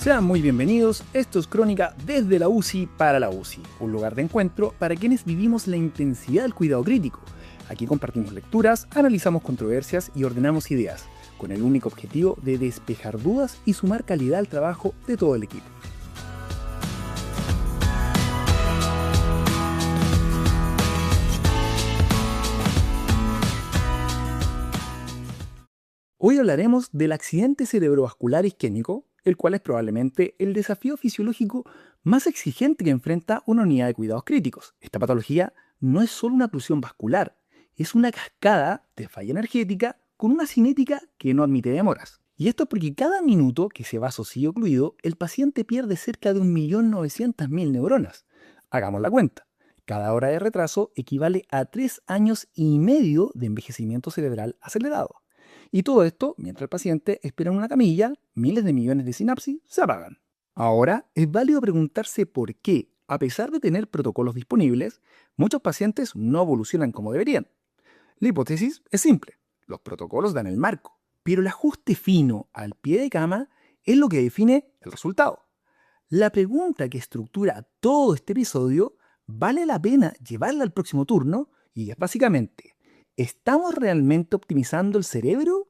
Sean muy bienvenidos, esto es Crónica desde la UCI para la UCI, un lugar de encuentro para quienes vivimos la intensidad del cuidado crítico. Aquí compartimos lecturas, analizamos controversias y ordenamos ideas, con el único objetivo de despejar dudas y sumar calidad al trabajo de todo el equipo. Hoy hablaremos del accidente cerebrovascular isquémico, el cual es probablemente el desafío fisiológico más exigente que enfrenta una unidad de cuidados críticos. Esta patología no es solo una oclusión vascular, es una cascada de falla energética con una cinética que no admite demoras. Y esto es porque cada minuto que ese vaso sigue ocluido, el paciente pierde cerca de 1.900.000 neuronas. Hagamos la cuenta. Cada hora de retraso equivale a 3 años y medio de envejecimiento cerebral acelerado. Y todo esto mientras el paciente espera en una camilla, miles de millones de sinapsis se apagan. Ahora, es válido preguntarse por qué, a pesar de tener protocolos disponibles, muchos pacientes no evolucionan como deberían. La hipótesis es simple, los protocolos dan el marco, pero el ajuste fino al pie de cama es lo que define el resultado. La pregunta que estructura todo este episodio, ¿vale la pena llevarla al próximo turno? Y es básicamente, ¿estamos realmente optimizando el cerebro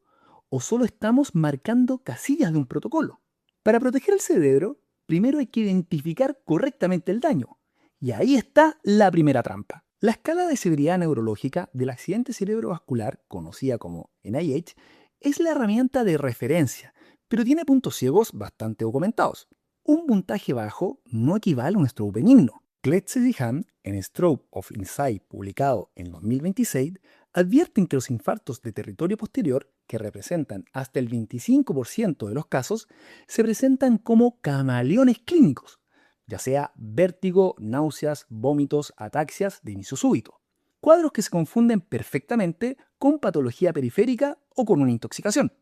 o solo estamos marcando casillas de un protocolo? Para proteger el cerebro, primero hay que identificar correctamente el daño. Y ahí está la primera trampa. La escala de severidad neurológica del accidente cerebrovascular, conocida como NIH, es la herramienta de referencia, pero tiene puntos ciegos bastante documentados. Un puntaje bajo no equivale a un stroke benigno. Kletze y Hahn, en Stroke of Insight, publicado en 2026, advierten que los infartos de territorio posterior, que representan hasta el 25% de los casos, se presentan como camaleones clínicos, ya sea vértigo, náuseas, vómitos, ataxias de inicio súbito. Cuadros que se confunden perfectamente con patología periférica o con una intoxicación.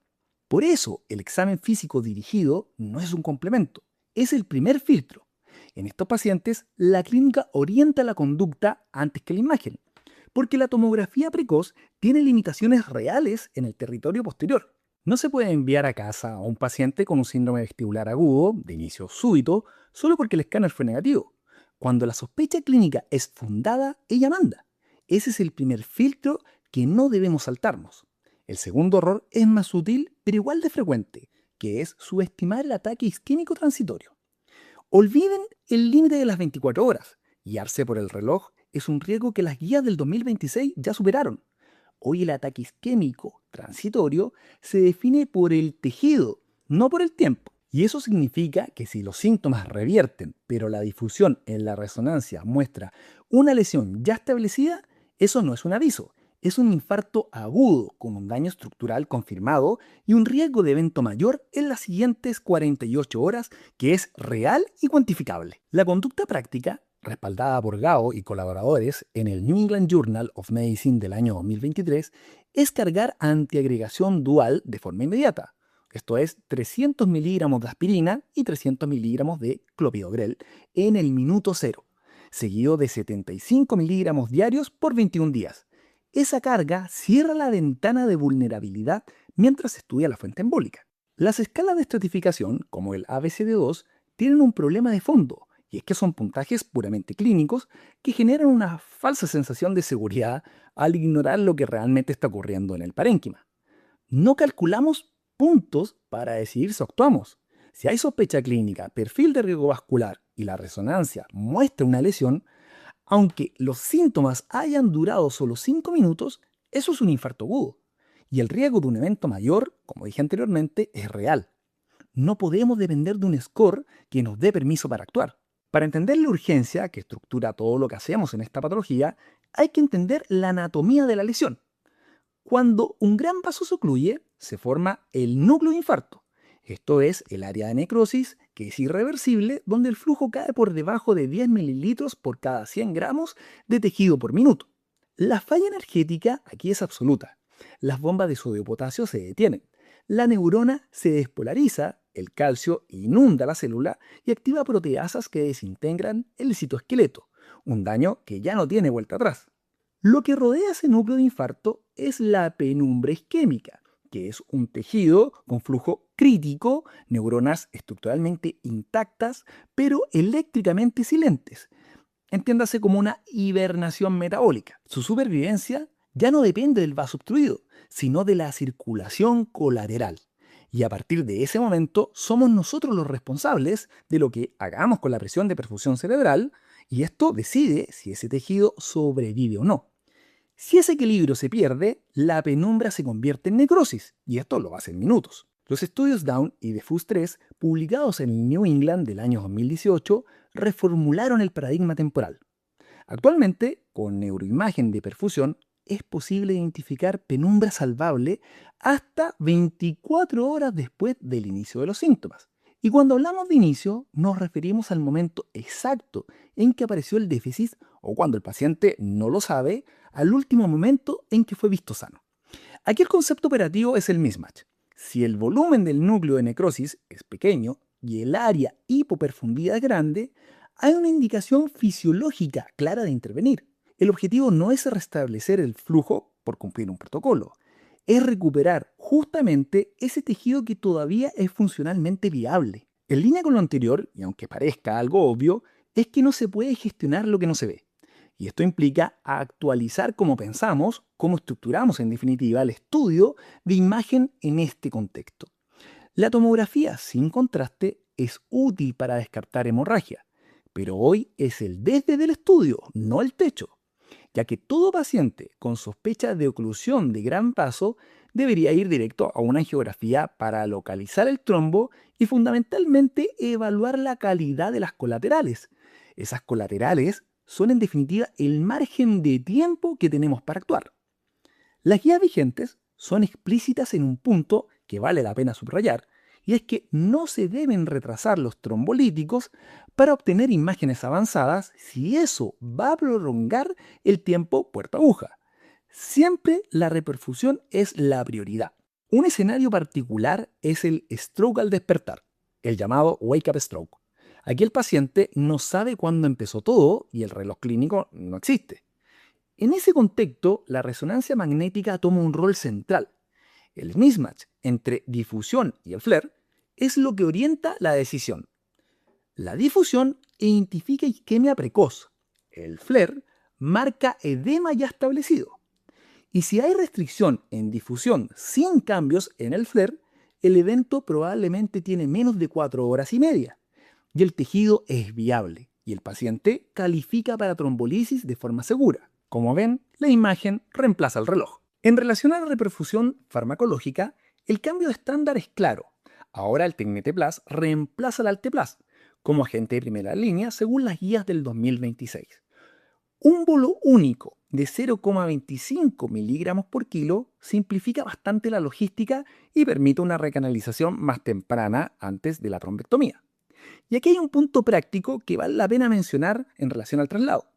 Por eso, el examen físico dirigido no es un complemento, es el primer filtro. En estos pacientes, la clínica orienta la conducta antes que la imagen, porque la tomografía precoz tiene limitaciones reales en el territorio posterior. No se puede enviar a casa a un paciente con un síndrome vestibular agudo, de inicio súbito, solo porque el escáner fue negativo. Cuando la sospecha clínica es fundada, ella manda. Ese es el primer filtro que no debemos saltarnos. El segundo error es más sutil, pero igual de frecuente, que es subestimar el ataque isquémico transitorio. Olviden el límite de las 24 horas. Guiarse por el reloj es un riesgo que las guías del 2026 ya superaron. Hoy el ataque isquémico transitorio se define por el tejido, no por el tiempo. Y eso significa que si los síntomas revierten, pero la difusión en la resonancia muestra una lesión ya establecida, eso no es un aviso. Es un infarto agudo con un daño estructural confirmado y un riesgo de evento mayor en las siguientes 48 horas que es real y cuantificable. La conducta práctica, respaldada por Gao y colaboradores en el New England Journal of Medicine del año 2023, es cargar antiagregación dual de forma inmediata. Esto es 300 miligramos de aspirina y 300 miligramos de clopidogrel en el minuto cero, seguido de 75 miligramos diarios por 21 días. Esa carga cierra la ventana de vulnerabilidad mientras se estudia la fuente embólica. Las escalas de estratificación, como el ABCD2, tienen un problema de fondo, y es que son puntajes puramente clínicos que generan una falsa sensación de seguridad al ignorar lo que realmente está ocurriendo en el parénquima. No calculamos puntos para decidir si actuamos. Si hay sospecha clínica, perfil de riesgo vascular y la resonancia muestra una lesión, aunque los síntomas hayan durado solo 5 minutos, eso es un infarto agudo. Y el riesgo de un evento mayor, como dije anteriormente, es real. No podemos depender de un score que nos dé permiso para actuar. Para entender la urgencia que estructura todo lo que hacemos en esta patología, hay que entender la anatomía de la lesión. Cuando un gran vaso se ocluye, se forma el núcleo de infarto. Esto es el área de necrosis, que es irreversible, donde el flujo cae por debajo de 10 mililitros por cada 100 gramos de tejido por minuto. La falla energética aquí es absoluta. Las bombas de sodio-potasio se detienen. La neurona se despolariza, el calcio inunda la célula y activa proteasas que desintegran el citoesqueleto, un daño que ya no tiene vuelta atrás. Lo que rodea ese núcleo de infarto es la penumbra isquémica, que es un tejido con flujo crítico, neuronas estructuralmente intactas, pero eléctricamente silentes. Entiéndase como una hibernación metabólica. Su supervivencia ya no depende del vaso obstruido, sino de la circulación colateral. Y a partir de ese momento somos nosotros los responsables de lo que hagamos con la presión de perfusión cerebral, y esto decide si ese tejido sobrevive o no. Si ese equilibrio se pierde, la penumbra se convierte en necrosis, y esto lo hace en minutos. Los estudios Down y Diffus 3, publicados en el New England del año 2018, reformularon el paradigma temporal. Actualmente, con neuroimagen de perfusión, es posible identificar penumbra salvable hasta 24 horas después del inicio de los síntomas. Y cuando hablamos de inicio, nos referimos al momento exacto en que apareció el déficit o cuando el paciente no lo sabe, al último momento en que fue visto sano. Aquí el concepto operativo es el mismatch. Si el volumen del núcleo de necrosis es pequeño y el área hipoperfundida es grande, hay una indicación fisiológica clara de intervenir. El objetivo no es restablecer el flujo por cumplir un protocolo, es recuperar justamente ese tejido que todavía es funcionalmente viable. En línea con lo anterior, y aunque parezca algo obvio, es que no se puede gestionar lo que no se ve. Y esto implica actualizar cómo pensamos, cómo estructuramos en definitiva el estudio de imagen en este contexto. La tomografía sin contraste es útil para descartar hemorragia, pero hoy es el desde del estudio, no el techo, ya que todo paciente con sospecha de oclusión de gran vaso debería ir directo a una angiografía para localizar el trombo y fundamentalmente evaluar la calidad de las colaterales. Esas colaterales son en definitiva el margen de tiempo que tenemos para actuar. Las guías vigentes son explícitas en un punto que vale la pena subrayar, y es que no se deben retrasar los trombolíticos para obtener imágenes avanzadas si eso va a prolongar el tiempo puerta-aguja. Siempre la reperfusión es la prioridad. Un escenario particular es el stroke al despertar, el llamado wake-up stroke. Aquí el paciente no sabe cuándo empezó todo y el reloj clínico no existe. En ese contexto, la resonancia magnética toma un rol central. El mismatch entre difusión y el flare es lo que orienta la decisión. La difusión identifica isquemia precoz. El flare marca edema ya establecido. Y si hay restricción en difusión sin cambios en el flare, el evento probablemente tiene menos de 4 horas y media. Y el tejido es viable. Y el paciente califica para trombolisis de forma segura. Como ven, la imagen reemplaza el reloj. En relación a la reperfusión farmacológica, el cambio de estándar es claro. Ahora el Tecnete Plus reemplaza al Alteplas como agente de primera línea según las guías del 2026. Un bolo único de 0,25 miligramos por kilo simplifica bastante la logística y permite una recanalización más temprana antes de la trombectomía. Y aquí hay un punto práctico que vale la pena mencionar en relación al traslado.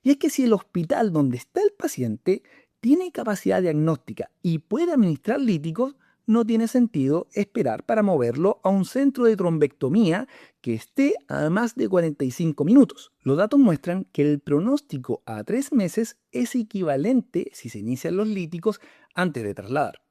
Y es que si el hospital donde está el paciente tiene capacidad diagnóstica y puede administrar líticos, no tiene sentido esperar para moverlo a un centro de trombectomía que esté a más de 45 minutos. Los datos muestran que el pronóstico a 3 meses es equivalente si se inician los líticos antes de trasladar.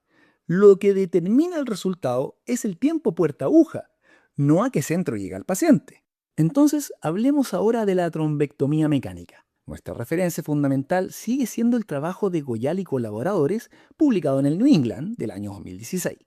Lo que determina el resultado es el tiempo puerta-aguja, no a qué centro llega el paciente. Entonces, hablemos ahora de la trombectomía mecánica. Nuestra referencia fundamental sigue siendo el trabajo de Goyal y colaboradores publicado en el New England del año 2016.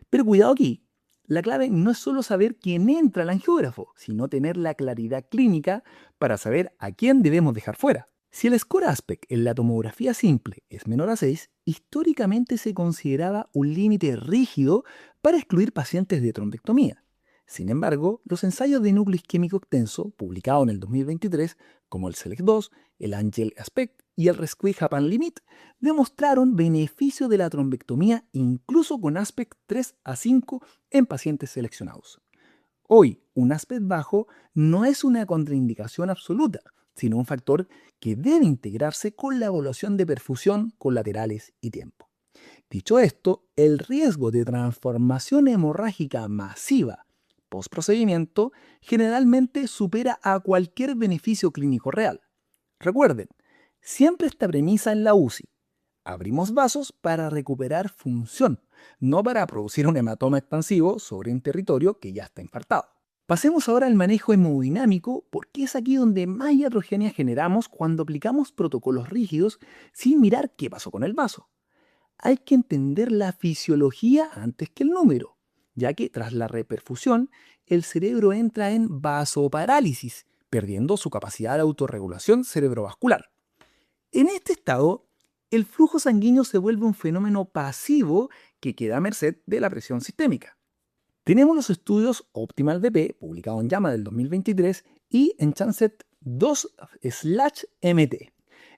Pero cuidado aquí, la clave no es solo saber quién entra al angiógrafo, sino tener la claridad clínica para saber a quién debemos dejar fuera. Si el score aspect en la tomografía simple es menor a 6, históricamente se consideraba un límite rígido para excluir pacientes de trombectomía. Sin embargo, los ensayos de núcleo isquémico extenso, publicados en el 2023, como el SELECT2, el ANGEL Aspect y el RESCUE Japan Limit, demostraron beneficio de la trombectomía incluso con aspect 3 a 5 en pacientes seleccionados. Hoy, un aspect bajo no es una contraindicación absoluta, sino un factor que debe integrarse con la evaluación de perfusión, colaterales y tiempo. Dicho esto, el riesgo de transformación hemorrágica masiva postprocedimiento generalmente supera a cualquier beneficio clínico real. Recuerden, siempre esta premisa en la UCI. Abrimos vasos para recuperar función, no para producir un hematoma expansivo sobre un territorio que ya está infartado. Pasemos ahora al manejo hemodinámico, porque es aquí donde más iatrogenia generamos cuando aplicamos protocolos rígidos sin mirar qué pasó con el vaso. Hay que entender la fisiología antes que el número, ya que tras la reperfusión, el cerebro entra en vasoparálisis, perdiendo su capacidad de autorregulación cerebrovascular. En este estado, el flujo sanguíneo se vuelve un fenómeno pasivo que queda a merced de la presión sistémica. Tenemos los estudios Optimal BP, publicado en JAMA del 2023, y en Lancet 2/MT,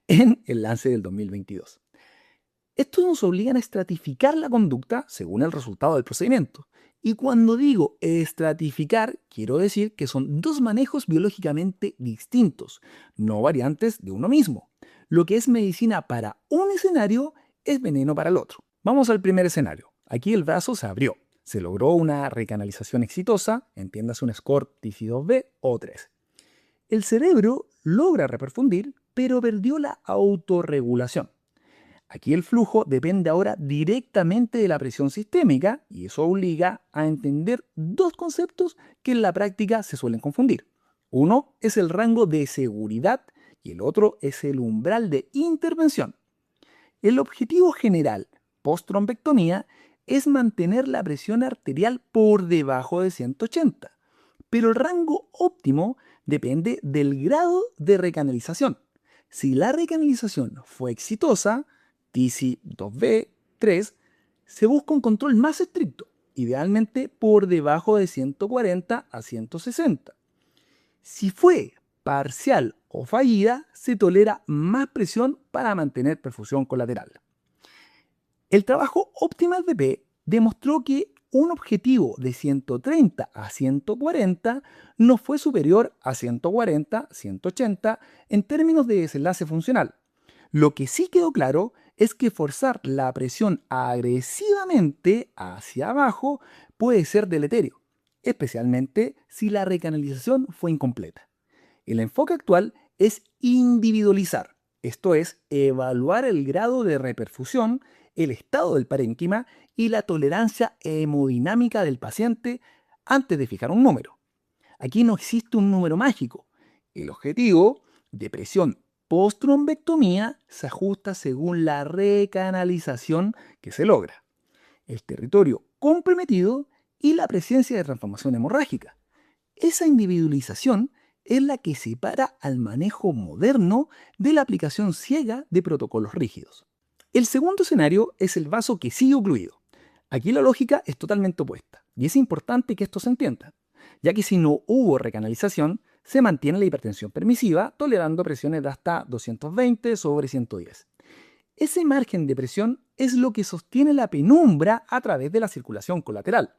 en el Lancet del 2022. Estos nos obligan a estratificar la conducta según el resultado del procedimiento. Y cuando digo estratificar, quiero decir que son dos manejos biológicamente distintos, no variantes de uno mismo. Lo que es medicina para un escenario es veneno para el otro. Vamos al primer escenario. Aquí el vaso se abrió. Se logró una recanalización exitosa, entiéndase un score TC2B o 3. El cerebro logra reperfundir, pero perdió la autorregulación. Aquí el flujo depende ahora directamente de la presión sistémica y eso obliga a entender dos conceptos que en la práctica se suelen confundir. Uno es el rango de seguridad y el otro es el umbral de intervención. El objetivo general post-trombectomía es mantener la presión arterial por debajo de 180, pero el rango óptimo depende del grado de recanalización. Si la recanalización fue exitosa, TC2B 3, se busca un control más estricto, idealmente por debajo de 140 a 160. Si fue parcial o fallida, se tolera más presión para mantener perfusión colateral. El trabajo Optimal BP demostró que un objetivo de 130 a 140 no fue superior a 140-180 en términos de desenlace funcional. Lo que sí quedó claro es que forzar la presión agresivamente hacia abajo puede ser deleterio, especialmente si la recanalización fue incompleta. El enfoque actual es individualizar, esto es, evaluar el grado de reperfusión, el estado del parénquima y la tolerancia hemodinámica del paciente antes de fijar un número. Aquí no existe un número mágico. El objetivo de presión post-trombectomía se ajusta según la recanalización que se logra, el territorio comprometido y la presencia de transformación hemorrágica. Esa individualización es la que separa al manejo moderno de la aplicación ciega de protocolos rígidos. El segundo escenario es el vaso que sigue ocluido. Aquí la lógica es totalmente opuesta, y es importante que esto se entienda, ya que si no hubo recanalización, se mantiene la hipertensión permisiva, tolerando presiones de hasta 220/110. Ese margen de presión es lo que sostiene la penumbra a través de la circulación colateral.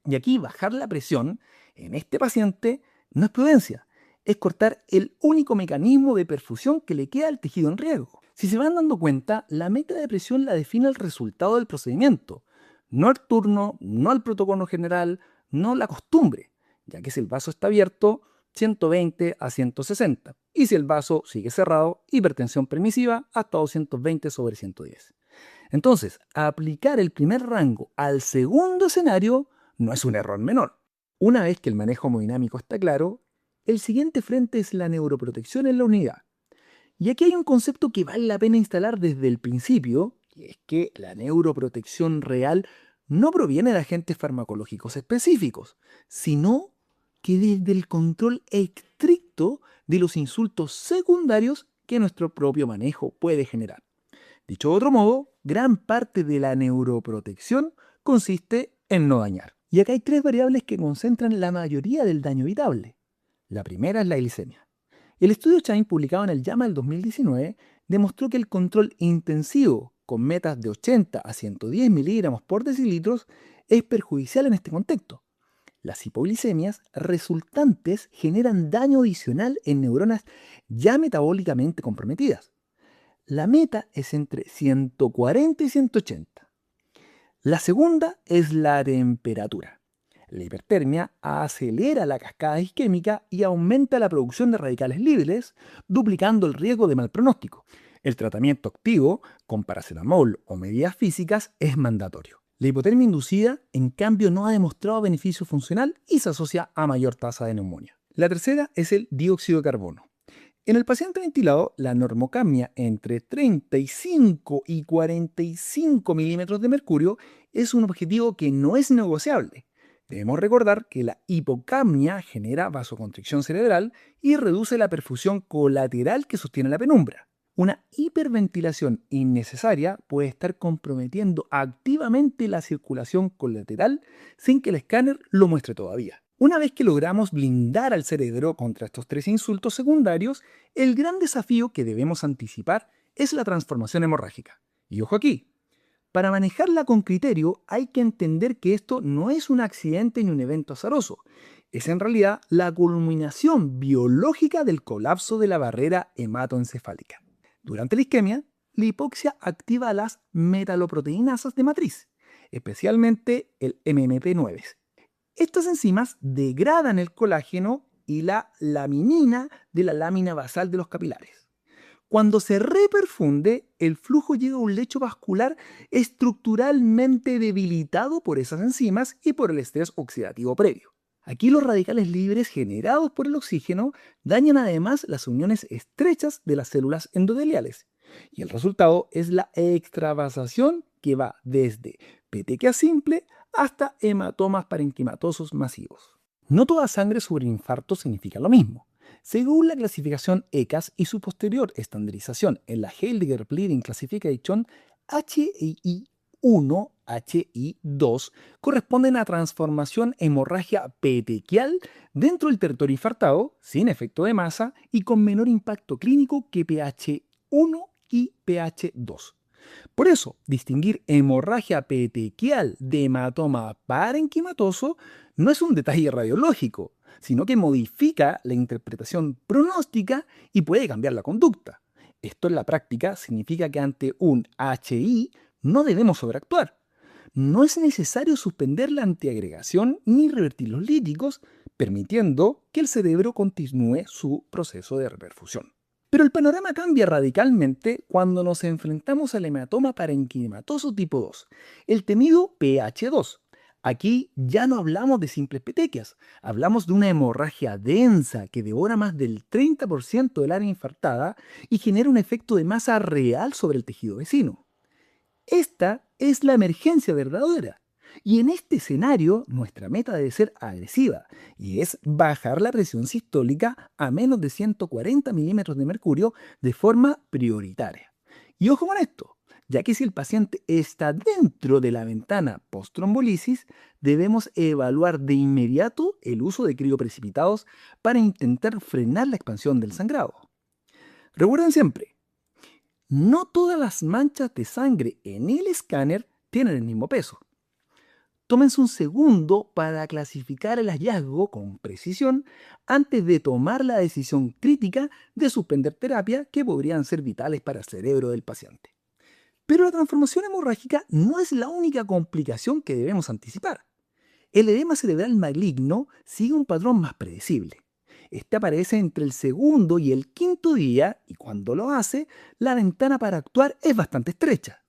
Y aquí bajar la presión en este paciente no es prudencia, es cortar el único mecanismo de perfusión que le queda al tejido en riesgo. Si se van dando cuenta, la meta de presión la define el resultado del procedimiento, no el turno, no el protocolo general, no la costumbre, ya que si el vaso está abierto, 120 a 160. Y si el vaso sigue cerrado, hipertensión permisiva hasta 220/110. Entonces, aplicar el primer rango al segundo escenario no es un error menor. Una vez que el manejo hemodinámico está claro, el siguiente frente es la neuroprotección en la unidad. Y aquí hay un concepto que vale la pena instalar desde el principio, y es que la neuroprotección real no proviene de agentes farmacológicos específicos, sino que desde el control estricto de los insultos secundarios que nuestro propio manejo puede generar. Dicho de otro modo, gran parte de la neuroprotección consiste en no dañar. Y acá hay tres variables que concentran la mayoría del daño evitable. La primera es la glicemia. El estudio Chain, publicado en el JAMA del 2019, demostró que el control intensivo con metas de 80 a 110 miligramos por decilitros es perjudicial en este contexto. Las hipoglicemias resultantes generan daño adicional en neuronas ya metabólicamente comprometidas. La meta es entre 140 y 180. La segunda es la temperatura. La hipertermia acelera la cascada isquémica y aumenta la producción de radicales libres, duplicando el riesgo de mal pronóstico. El tratamiento activo, con paracetamol o medidas físicas, es mandatorio. La hipotermia inducida, en cambio, no ha demostrado beneficio funcional y se asocia a mayor tasa de neumonía. La tercera es el dióxido de carbono. En el paciente ventilado, la normocapnia entre 35 y 45 milímetros de mercurio es un objetivo que no es negociable. Debemos recordar que la hipocapnia genera vasoconstricción cerebral y reduce la perfusión colateral que sostiene la penumbra. Una hiperventilación innecesaria puede estar comprometiendo activamente la circulación colateral sin que el escáner lo muestre todavía. Una vez que logramos blindar al cerebro contra estos tres insultos secundarios, el gran desafío que debemos anticipar es la transformación hemorrágica. Y ojo aquí, para manejarla con criterio hay que entender que esto no es un accidente ni un evento azaroso, es en realidad la culminación biológica del colapso de la barrera hematoencefálica. Durante la isquemia, la hipoxia activa las metaloproteinasas de matriz, especialmente el MMP9. Estas enzimas degradan el colágeno y la laminina de la lámina basal de los capilares. Cuando se reperfunde, el flujo llega a un lecho vascular estructuralmente debilitado por esas enzimas y por el estrés oxidativo previo. Aquí los radicales libres generados por el oxígeno dañan además las uniones estrechas de las células endoteliales. Y el resultado es la extravasación que va desde petequia simple hasta hematomas parenquimatosos masivos. No toda sangre sobre infarto significa lo mismo. Según la clasificación ECAS y su posterior estandarización en la Heidegger Bleeding Classification, HI1, HI2 corresponden a transformación hemorragia petequial dentro del territorio infartado, sin efecto de masa y con menor impacto clínico que PH1 y PH2. Por eso, distinguir hemorragia petequial de hematoma parenquimatoso no es un detalle radiológico, sino que modifica la interpretación pronóstica y puede cambiar la conducta. Esto en la práctica significa que ante un HI no debemos sobreactuar. No es necesario suspender la antiagregación ni revertir los líticos, permitiendo que el cerebro continúe su proceso de reperfusión. Pero el panorama cambia radicalmente cuando nos enfrentamos al hematoma parenquimatoso tipo 2, el temido PH2. Aquí ya no hablamos de simples petequias, hablamos de una hemorragia densa que devora más del 30% del área infartada y genera un efecto de masa real sobre el tejido vecino. Esta es la emergencia verdadera. Y en este escenario, nuestra meta debe ser agresiva, y es bajar la presión sistólica a menos de 140 milímetros de mercurio de forma prioritaria. Y ojo con esto, ya que si el paciente está dentro de la ventana post-trombolisis, debemos evaluar de inmediato el uso de crioprecipitados para intentar frenar la expansión del sangrado. Recuerden siempre, no todas las manchas de sangre en el escáner tienen el mismo peso. Tómense un segundo para clasificar el hallazgo con precisión antes de tomar la decisión crítica de suspender terapia que podrían ser vitales para el cerebro del paciente. Pero la transformación hemorrágica no es la única complicación que debemos anticipar. El edema cerebral maligno sigue un patrón más predecible. Este aparece entre el segundo y el quinto día y cuando lo hace, la ventana para actuar es bastante estrecha.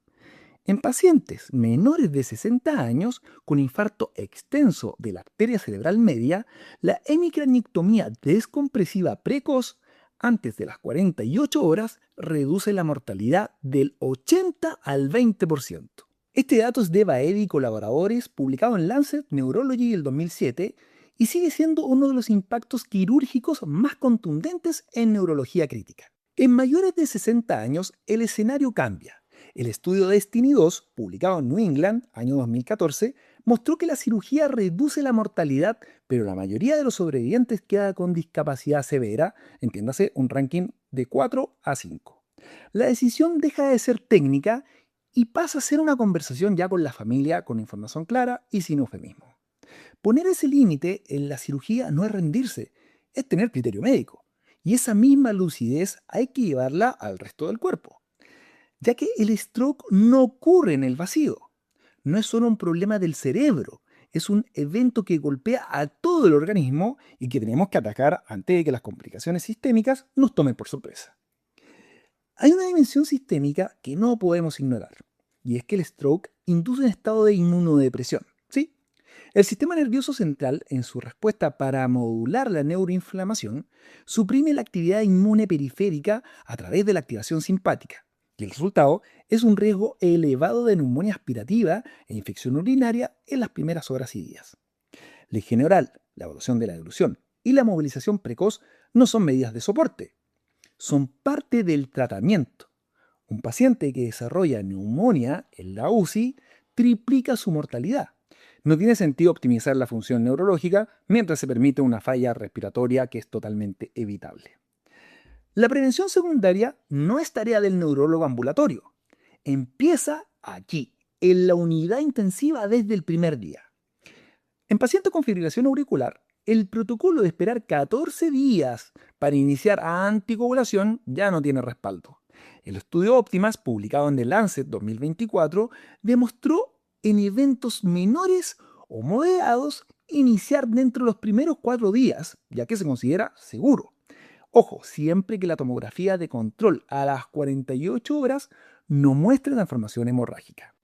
En pacientes menores de 60 años con infarto extenso de la arteria cerebral media, la hemicraniectomía descompresiva precoz antes de las 48 horas reduce la mortalidad del 80 al 20%. Este dato es de Baedi y colaboradores, publicado en Lancet Neurology el 2007, y sigue siendo uno de los impactos quirúrgicos más contundentes en neurología crítica. En mayores de 60 años, el escenario cambia. El estudio Destiny 2, publicado en New England, año 2014, mostró que la cirugía reduce la mortalidad, pero la mayoría de los sobrevivientes queda con discapacidad severa, entiéndase un ranking de 4 a 5. La decisión deja de ser técnica y pasa a ser una conversación ya con la familia, con información clara y sin eufemismo. Poner ese límite en la cirugía no es rendirse, es tener criterio médico. Y esa misma lucidez hay que llevarla al resto del cuerpo, ya que el stroke no ocurre en el vacío. No es solo un problema del cerebro, es un evento que golpea a todo el organismo y que tenemos que atacar antes de que las complicaciones sistémicas nos tomen por sorpresa. Hay una dimensión sistémica que no podemos ignorar, y es que el stroke induce un estado de inmunodepresión. ¿Sí? El sistema nervioso central, en su respuesta para modular la neuroinflamación, suprime la actividad inmune periférica a través de la activación simpática. Y el resultado es un riesgo elevado de neumonía aspirativa e infección urinaria en las primeras horas y días. La higiene oral, la evaluación de la deglución y la movilización precoz no son medidas de soporte, son parte del tratamiento. Un paciente que desarrolla neumonía en la UCI triplica su mortalidad. No tiene sentido optimizar la función neurológica mientras se permite una falla respiratoria que es totalmente evitable. La prevención secundaria no es tarea del neurólogo ambulatorio. Empieza aquí, en la unidad intensiva desde el primer día. En pacientes con fibrilación auricular, el protocolo de esperar 14 días para iniciar anticoagulación ya no tiene respaldo. El estudio Optimas, publicado en The Lancet 2024, demostró en eventos menores o moderados iniciar dentro de los primeros 4 días, ya que se considera seguro. Ojo, siempre que la tomografía de control a las 48 horas no muestre transformación hemorrágica.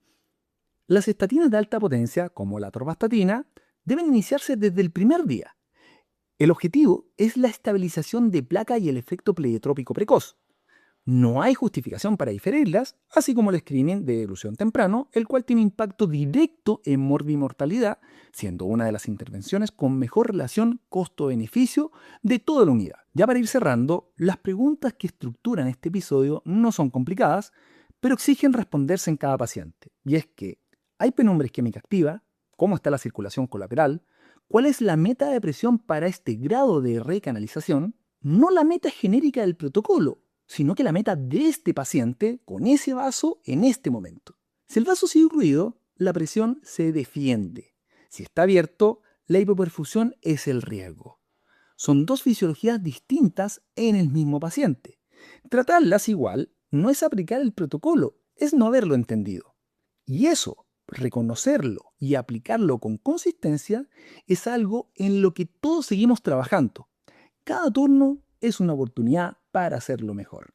Las estatinas de alta potencia, como la atorvastatina, deben iniciarse desde el primer día. El objetivo es la estabilización de placa y el efecto pleiotrópico precoz. No hay justificación para diferirlas, así como el screening de deglución temprano, el cual tiene impacto directo en morbimortalidad, siendo una de las intervenciones con mejor relación costo-beneficio de toda la unidad. Ya para ir cerrando, las preguntas que estructuran este episodio no son complicadas, pero exigen responderse en cada paciente. Y es que, ¿hay penumbra isquémica activa? ¿Cómo está la circulación colateral? ¿Cuál es la meta de presión para este grado de recanalización? No la meta genérica del protocolo, sino que la meta de este paciente con ese vaso en este momento. Si el vaso sigue ocluido, la presión se defiende. Si está abierto, la hipoperfusión es el riesgo. Son dos fisiologías distintas en el mismo paciente. Tratarlas igual no es aplicar el protocolo, es no haberlo entendido. Y eso, reconocerlo y aplicarlo con consistencia, es algo en lo que todos seguimos trabajando. Cada turno es una oportunidad para hacerlo mejor.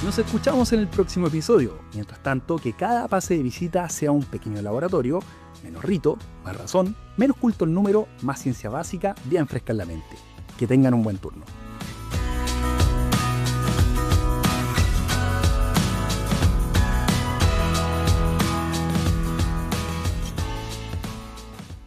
Nos escuchamos en el próximo episodio. Mientras tanto, que cada pase de visita sea un pequeño laboratorio, menos rito, más razón, menos culto el número, más ciencia básica, bien fresca en la mente. Que tengan un buen turno.